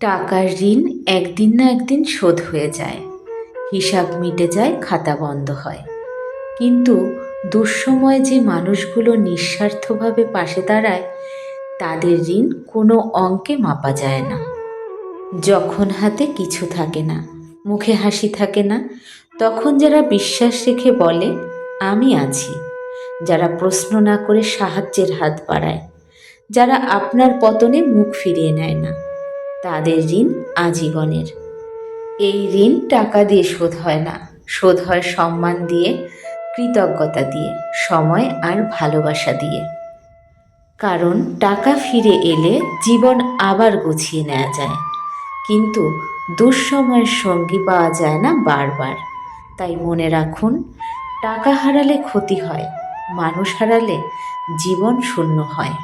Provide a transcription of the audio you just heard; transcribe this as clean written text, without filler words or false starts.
টাকার ঋণ একদিন না একদিন শোধ হয়ে যায়, হিসাব মিটে যায়, খাতা বন্ধ হয়। কিন্তু দুঃসময়ে যে মানুষগুলো নিঃস্বার্থভাবে পাশে দাঁড়ায়, তাদের ঋণ কোনো অঙ্কে মাপা যায় না। যখন হাতে কিছু থাকে না, মুখে হাসি থাকে না, তখন যারা বিশ্বাস রেখে বলে আমি আছি, যারা প্রশ্ন না করে সাহায্যের হাত বাড়ায়, যারা আপনার পতনে মুখ ফিরিয়ে নেয় না, তাদের ঋণ আজীবনের। এই ঋণ টাকা দিয়ে শোধ হয় না, শোধ হয় সম্মান দিয়ে, কৃতজ্ঞতা দিয়ে, সময় আর ভালোবাসা দিয়ে। কারণ টাকা ফিরে এলে জীবন আবার গুছিয়ে নেওয়া যায়, কিন্তু দুঃসময়ের সঙ্গী পাওয়া যায় না বারবার। তাই মনে রাখুন, টাকা হারালে ক্ষতি হয়, মানুষ হারালে জীবন শূন্য হয়।